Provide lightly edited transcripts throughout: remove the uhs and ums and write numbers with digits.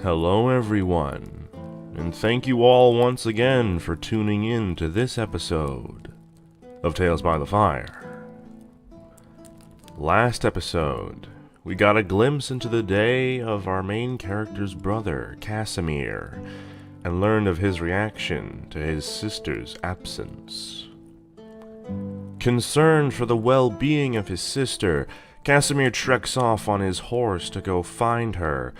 Hello everyone, and thank you all once again for tuning in to this episode of Tales by the Fire. Last episode, we got a glimpse into the day of our main character's brother, Casimir, and learned of his reaction to his sister's absence. Concerned for the well-being of his sister, Casimir treks off on his horse to go find her,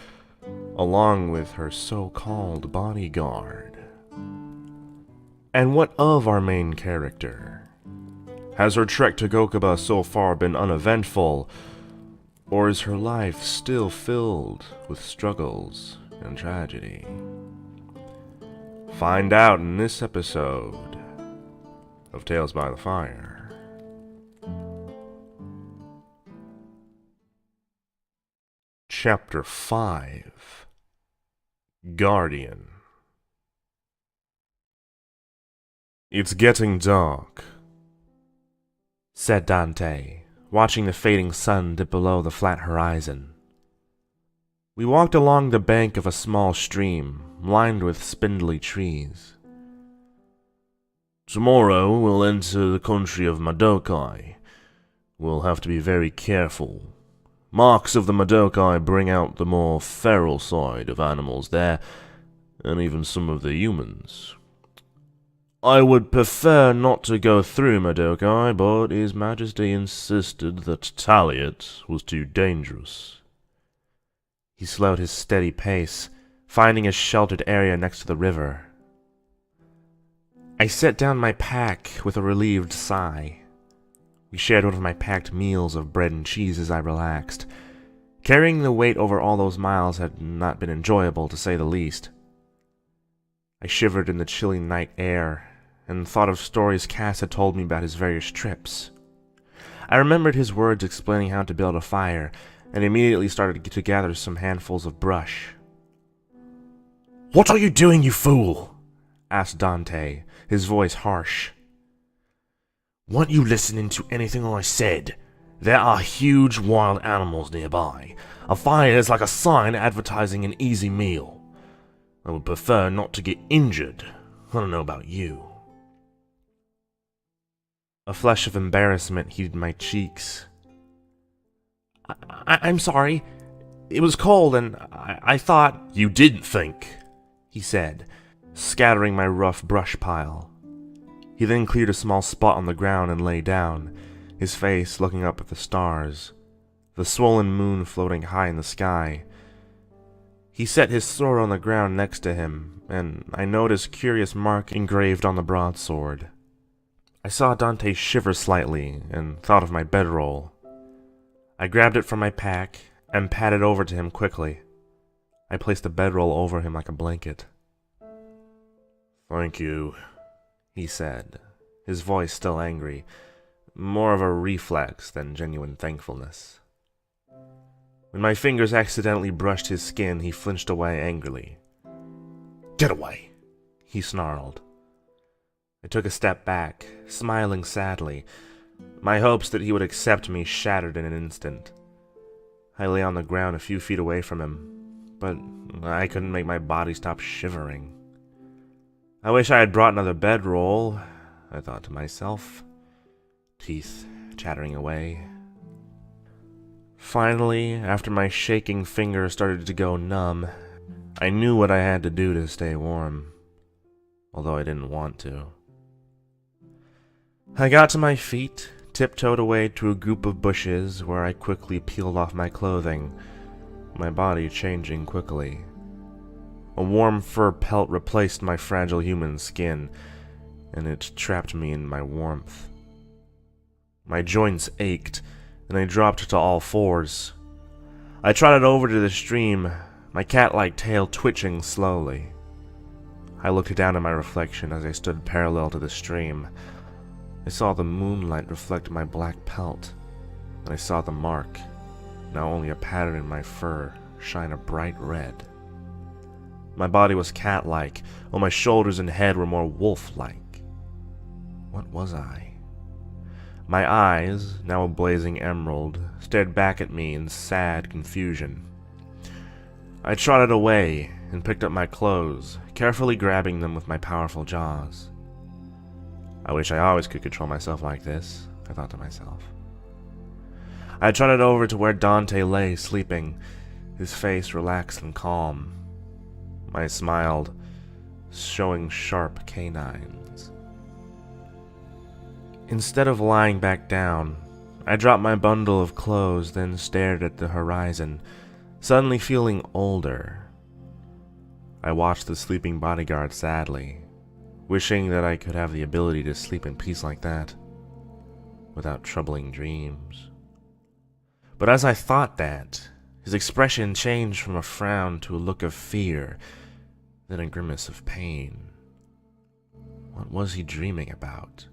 along with her so-called bodyguard. And what of our main character? Has her trek to Gokuba so far been uneventful, or is her life still filled with struggles and tragedy? Find out in this episode of Tales by the Fire. Chapter 5 Guardian. It's getting dark, said Dante, watching the fading sun dip below the flat horizon. We walked along the bank of a small stream, lined with spindly trees. Tomorrow we'll enter the country of Madokai. We'll have to be very careful. Marks of the Madokai bring out the more feral side of animals there, and even some of the humans. I would prefer not to go through Madokai, but His Majesty insisted that Taliot was too dangerous. He slowed his steady pace, finding a sheltered area next to the river. I set down my pack with a relieved sigh. We shared one of my packed meals of bread and cheese as I relaxed. Carrying the weight over all those miles had not been enjoyable, to say the least. I shivered in the chilly night air, and thought of stories Cass had told me about his various trips. I remembered his words explaining how to build a fire, and immediately started to gather some handfuls of brush. "What are you doing, you fool?" asked Dante, his voice harsh. "Weren't you listening to anything I said? There are huge wild animals nearby. A fire is like a sign advertising an easy meal. I would prefer not to get injured. I don't know about you." A flush of embarrassment heated my cheeks. I'm sorry. It was cold, and I thought... "You didn't think," he said, scattering my rough brush pile. He then cleared a small spot on the ground and lay down, his face looking up at the stars, the swollen moon floating high in the sky. He set his sword on the ground next to him, and I noticed a curious mark engraved on the broadsword. I saw Dante shiver slightly and thought of my bedroll. I grabbed it from my pack and patted over to him quickly. I placed the bedroll over him like a blanket. "Thank you," he said, his voice still angry, more of a reflex than genuine thankfulness. When my fingers accidentally brushed his skin, he flinched away angrily. "Get away," he snarled. I took a step back, smiling sadly. My hopes that he would accept me shattered in an instant. I lay on the ground a few feet away from him, but I couldn't make my body stop shivering. I wish I had brought another bedroll, I thought to myself, teeth chattering away. Finally, after my shaking fingers started to go numb, I knew what I had to do to stay warm, although I didn't want to. I got to my feet, tiptoed away to a group of bushes where I quickly peeled off my clothing, my body changing quickly. A warm fur pelt replaced my fragile human skin, and it trapped me in my warmth. My joints ached, and I dropped to all fours. I trotted over to the stream, my cat-like tail twitching slowly. I looked down at my reflection as I stood parallel to the stream. I saw the moonlight reflect my black pelt, and I saw the mark, now only a pattern in my fur, shine a bright red. My body was cat-like, while my shoulders and head were more wolf-like. What was I? My eyes, now a blazing emerald, stared back at me in sad confusion. I trotted away, and picked up my clothes, carefully grabbing them with my powerful jaws. I wish I always could control myself like this, I thought to myself. I trotted over to where Dante lay sleeping, his face relaxed and calm. I smiled, showing sharp canines. Instead of lying back down, I dropped my bundle of clothes, then stared at the horizon, suddenly feeling older. I watched the sleeping bodyguard sadly, wishing that I could have the ability to sleep in peace like that, without troubling dreams. But as I thought that, his expression changed from a frown to a look of fear, then a grimace of pain. What was he dreaming about?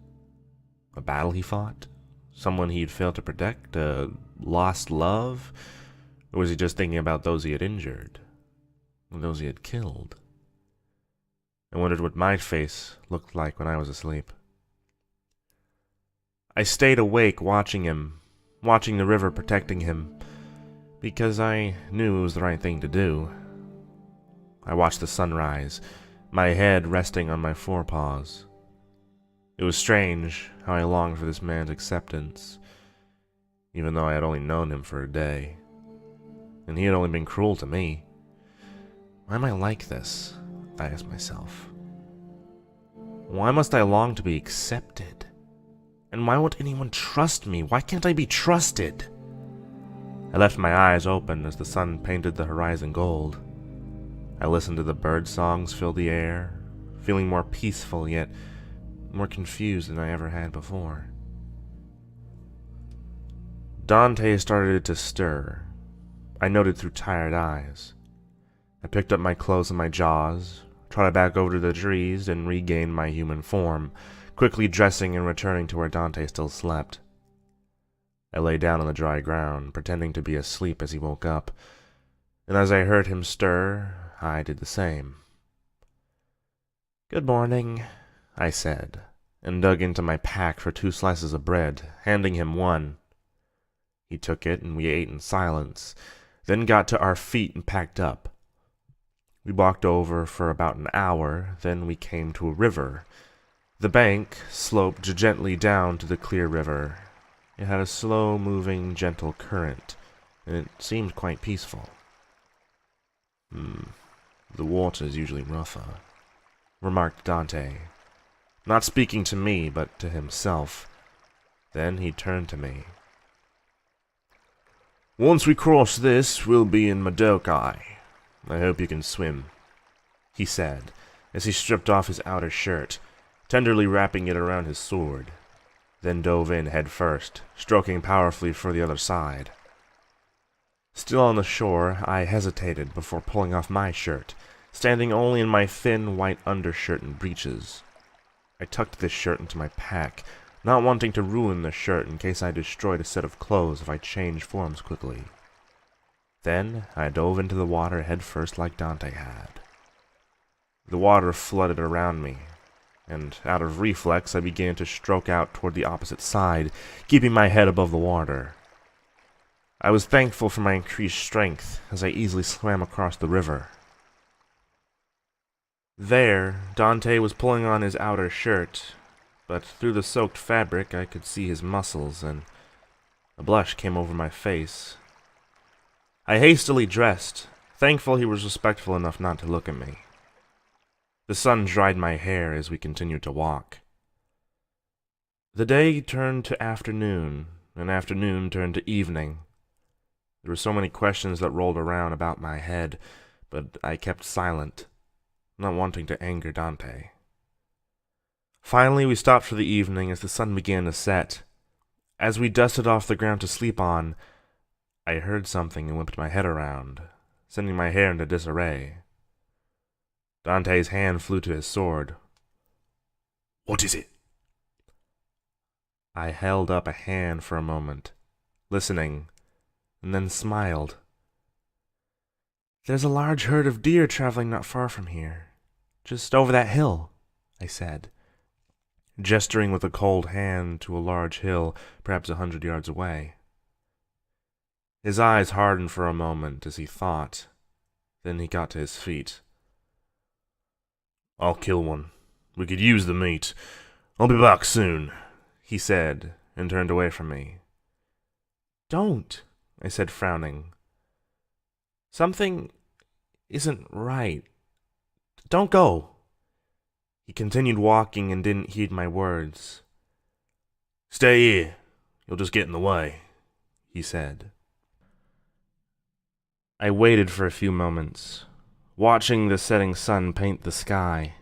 A battle he fought? Someone he'd failed to protect? A lost love? Or was he just thinking about those he had injured? Or those he had killed? I wondered what my face looked like when I was asleep. I stayed awake watching him, watching the river protecting him, because I knew it was the right thing to do. I watched the sunrise, my head resting on my forepaws. It was strange how I longed for this man's acceptance, even though I had only known him for a day, and he had only been cruel to me. Why am I like this? I asked myself. Why must I long to be accepted? And why won't anyone trust me? Why can't I be trusted? I left my eyes open as the sun painted the horizon gold. I listened to the bird songs fill the air, feeling more peaceful yet more confused than I ever had before. Dante started to stir. I noted through tired eyes. I picked up my clothes and my jaws, trotted back over to the trees, and regained my human form, quickly dressing and returning to where Dante still slept. I lay down on the dry ground, pretending to be asleep as he woke up, and as I heard him stir, I did the same. "Good morning," I said, and dug into my pack for 2 slices of bread, handing him one. He took it, and we ate in silence, then got to our feet and packed up. We walked over for about an hour, then we came to a river. The bank sloped gently down to the clear river. It had a slow-moving, gentle current, and it seemed quite peaceful. The water's usually rougher," remarked Dante, not speaking to me, but to himself. Then he turned to me. "Once we cross this, we'll be in Madokai. I hope you can swim," he said, as he stripped off his outer shirt, tenderly wrapping it around his sword, then dove in head first, stroking powerfully for the other side. Still on the shore, I hesitated before pulling off my shirt, standing only in my thin white undershirt and breeches. I tucked this shirt into my pack, not wanting to ruin the shirt in case I destroyed a set of clothes if I changed forms quickly. Then I dove into the water head first like Dante had. The water flooded around me, and out of reflex I began to stroke out toward the opposite side, keeping my head above the water. I was thankful for my increased strength as I easily swam across the river. There, Dante was pulling on his outer shirt, but through the soaked fabric I could see his muscles, and a blush came over my face. I hastily dressed, thankful he was respectful enough not to look at me. The sun dried my hair as we continued to walk. The day turned to afternoon, and afternoon turned to evening. There were so many questions that rolled around about my head, but I kept silent, not wanting to anger Dante. Finally, we stopped for the evening as the sun began to set. As we dusted off the ground to sleep on, I heard something and whipped my head around, sending my hair into disarray. Dante's hand flew to his sword. "What is it?" I held up a hand for a moment, listening, and then smiled. "There's a large herd of deer traveling not far from here, just over that hill," I said, gesturing with a cold hand to a large hill perhaps 100 yards away. His eyes hardened for a moment as he thought. Then he got to his feet. I'll kill one. We could use the meat. I'll be back soon, he said, and turned away from me. Don't, I said, frowning. Something isn't right. Don't go. He continued walking and didn't heed my words. Stay here. You'll just get in the way, he said. I waited for a few moments, watching the setting sun paint the sky,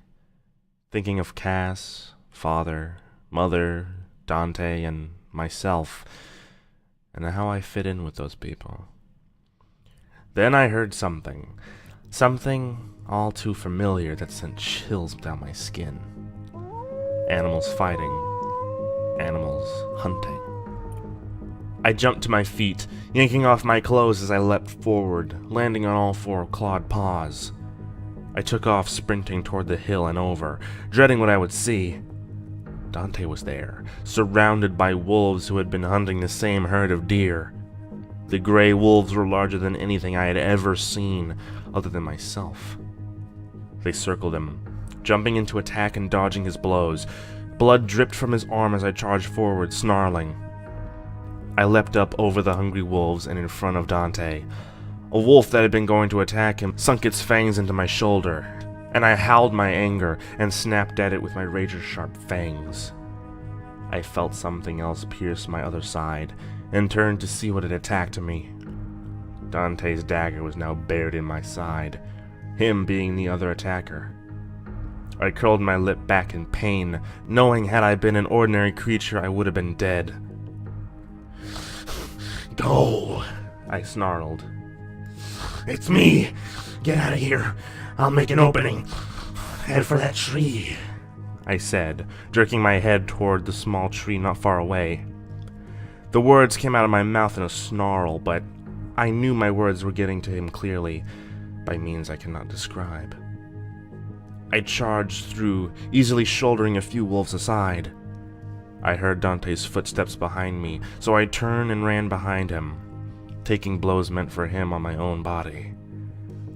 thinking of Cass, father, mother, Dante, and myself, and how I fit in with those people. Then I heard something all too familiar that sent chills down my skin. Animals fighting, animals hunting. I jumped to my feet, yanking off my clothes as I leapt forward, landing on all four clawed paws. I took off sprinting toward the hill and over, dreading what I would see. Dante was there, surrounded by wolves who had been hunting the same herd of deer. The gray wolves were larger than anything I had ever seen, other than myself. They circled him, jumping into attack and dodging his blows. Blood dripped from his arm as I charged forward, snarling. I leapt up over the hungry wolves and in front of Dante. A wolf that had been going to attack him sunk its fangs into my shoulder, and I howled my anger and snapped at it with my razor-sharp fangs. I felt something else pierce my other side, and turned to see what had attacked me. Dante's dagger was now buried in my side, him being the other attacker. I curled my lip back in pain, knowing had I been an ordinary creature I would have been dead. Go, I snarled. It's me. Get out of here. I'll make an opening. Head for that tree, I said, jerking my head toward the small tree not far away. The words came out of my mouth in a snarl, but I knew my words were getting to him clearly, by means I cannot describe. I charged through, easily shouldering a few wolves aside. I heard Dante's footsteps behind me, so I turned and ran behind him, taking blows meant for him on my own body.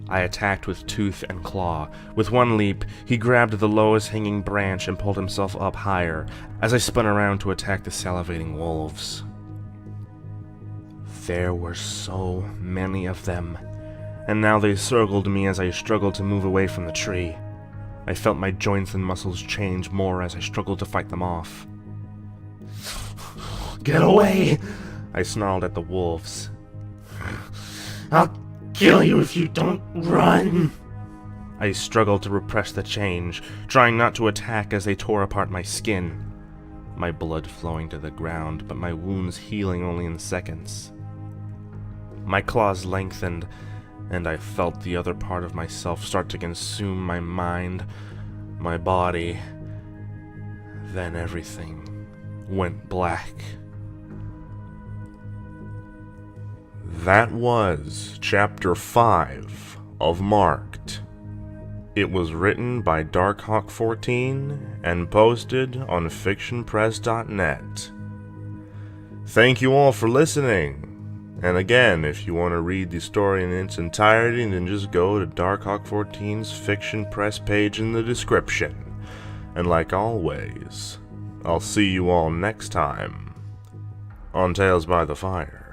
I attacked with tooth and claw. With one leap, he grabbed the lowest hanging branch and pulled himself up higher, as I spun around to attack the salivating wolves. There were so many of them, and now they circled me as I struggled to move away from the tree. I felt my joints and muscles change more as I struggled to fight them off. Get away! I snarled at the wolves. I'll kill you if you don't run! I struggled to repress the change, trying not to attack as they tore apart my skin. My blood flowing to the ground, but my wounds healing only in seconds. My claws lengthened, and I felt the other part of myself start to consume my mind, my body. Then everything went black. That was Chapter 5 of Marked. It was written by Darkhawk14 and posted on fictionpress.net. Thank you all for listening. And again, if you want to read the story in its entirety, then just go to Darkhawk14's Fiction Press page in the description. And like always, I'll see you all next time on Tales by the Fire.